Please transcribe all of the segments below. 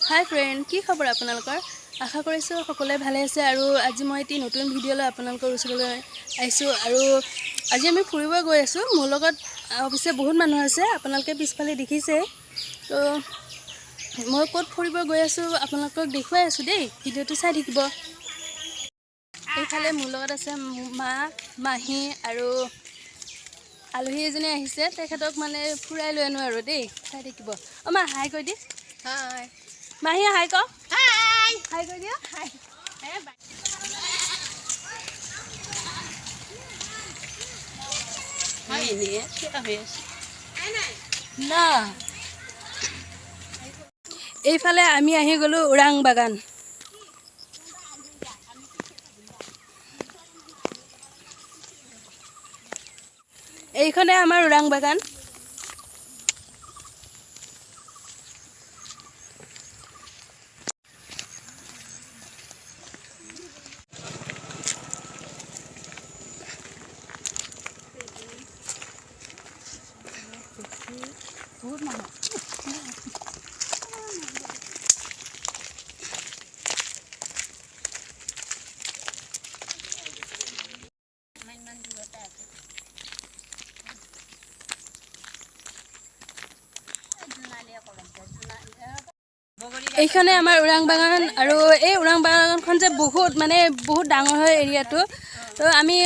hi friend की खबर आपनालोकर आशा करिছো সকলে ভালে আছে আৰু আজি মই এটি নতুন ভিডিও লৈ আপোনালোকৰ ওচৰলৈ আইছো আৰু আজি আমি ফুৰিব গৈ আছো মোৰ লগত অৱশ্যে বহুত মানুহ আছে আপোনালোকে পিছফালে দেখিছে তো মই ক'ত ফুৰিব গৈ আছো আপোনালোকক দেখুৱাই আছো দেই ভিডিওটো চাই থাকিব এইফালে মোৰ লগত আছে মা মাহি আৰু আলহী এজনী আহিছে তেখেতক মানে ফুৰাই লৈ আনো আৰু দেই চাই থাকিব অ মা হাই কৈ দি হাই মাহি হাই ক হাই হাই কৈ দিয়া হাই হাই নি কি আবেছ না এইফালে আমি আহি গলো ওৰাং বাগান এইখনে আমাৰ ওৰাং বাগান বহুত মানুহ এইখানে আমাৰ ওৰাং বাগান আৰু এই ওৰাং বাগানখন যে বহুত ডাঙৰ হয় এৰিয়াটো তো আমি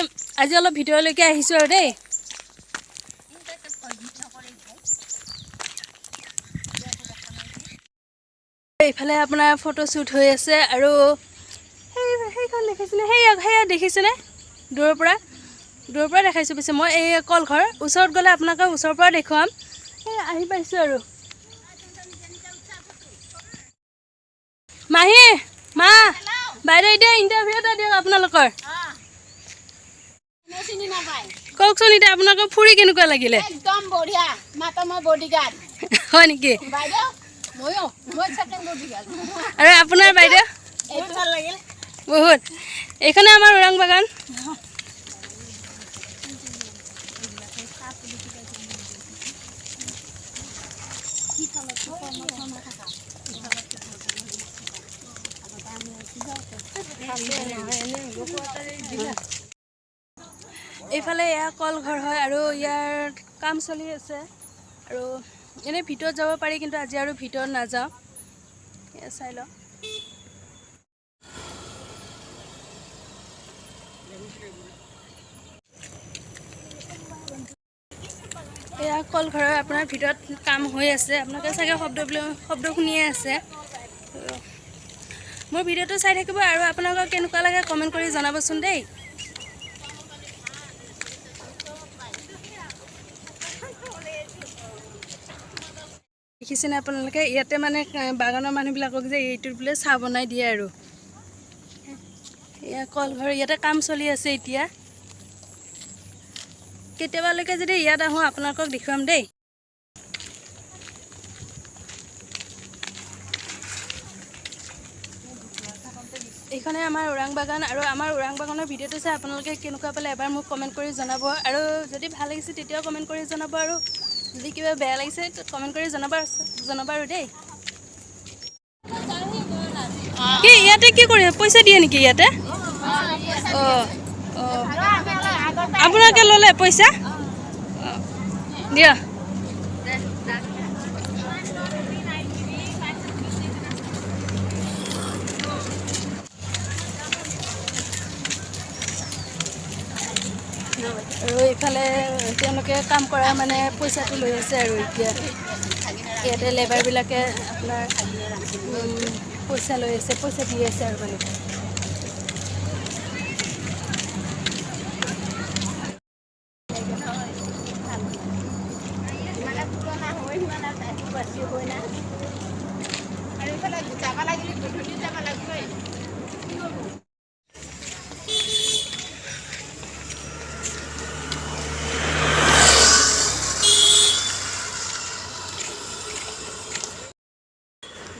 আজি অলপ ভিতৰলৈকে আহিছো আৰু দেই এইফালে আপোনাৰ ফটো শ্বুট হৈ আছে আৰু সেইখন দেখিছেনে হেয়া দেখিছেনে দূৰৰ পৰা দেখাইছো পিছে মই এই কলঘৰ ওচৰত গ'লে আপোনালোকক ওচৰৰ পৰা দেখুৱাম আহি পাইছো আৰু মাহি মা বাইদেউ এতিয়া ইণ্টাৰভিউ এটা দিয়ক আপোনালোকৰ কওকচোন এতিয়া আপোনালোকৰ ফুৰি কেনেকুৱা লাগিলে একদম বঢ়িয়া মাতা মই বডিগাৰ্ড হয় নেকি বাইদেউ মই সেকেন্ড বডিগাৰ্ড আৰু আপোনাৰ বাইদেউ বহুত ভাল লাগিল বহুত এইখানে আমাৰ ওৰাং বাগান এইফালে এয়া কলঘৰ হয় আৰু ইয়াৰ কাম চলি আছে আৰু এনে ভিতৰত যাব পাৰি কিন্তু আজি আৰু ভিতৰত নাযাওঁ চাই লওঁ এয়া কলঘৰৰ আপোনাৰ ভিতৰত কাম হৈ আছে আপোনালোকে চাগে শব্দ শুনিয়ে আছে মোৰ ভিডিওটো চাই থাকিব আৰু আপোনালোকক কেনেকুৱা লাগে কমেণ্ট কৰি জনাবচোন দেই দেখিছেনে আপোনালোকে ইয়াতে মানে বাগানৰ মানুহবিলাকক যে এইটোৰ বোলে চাহ বনাই দিয়ে আৰু এয়া কলঘৰ ইয়াতে কাম চলি আছে এতিয়া কেতিয়াবালৈকে যদি ইয়াত আহোঁ আপোনালোকক দেখুৱাম দেই এইখনে আমাৰ ওৰাং বাগান আৰু আমাৰ ওৰাং বাগানৰ ভিডিওটো চাই আপোনালোকে কেনেকুৱা পালে এবাৰ মোক কমেণ্ট কৰি জনাব আৰু যদি ভাল লাগিছে তেতিয়াও কমেণ্ট কৰি জনাব আৰু যদি কিবা বেয়া লাগিছে কমেণ্ট কৰি জনাব আৰু দেই কি ইয়াতে কি কৰে পইচা দিয়ে নেকি ইয়াতে অঁ অঁ আপোনালোকে ল'লে পইচা দিয়া আৰু এইফালে তেওঁলোকে কাম কৰা মানে পইচাটো লৈ আছে আৰু এতিয়া ইয়াতে লেবাৰবিলাকে আপোনাৰ পইচা লৈ আছে পইচা দি আছে আৰু মানে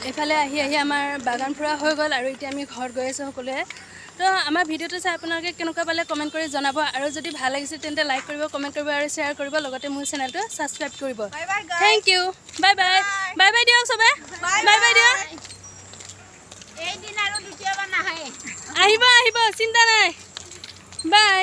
এইফালে আহি আমাৰ বাগান ফুৰা হৈ গ'ল আৰু এতিয়া আমি ঘৰত গৈ আছোঁ সকলোৱে তো আমাৰ ভিডিওটো চাই আপোনালোকে কেনেকুৱা পালে কমেণ্ট কৰি জনাব আৰু যদি ভাল লাগিছে তেন্তে লাইক কৰিব কমেণ্ট কৰিব আৰু শ্বেয়াৰ কৰিব লগতে মোৰ চেনেলটো ছাবস্ক্ৰাইব কৰিব thank U bye bye bye bye দিয়ক চবে বাই বাই দিয়ক নাহে আহিব আহিব চিন্তা নাই বাই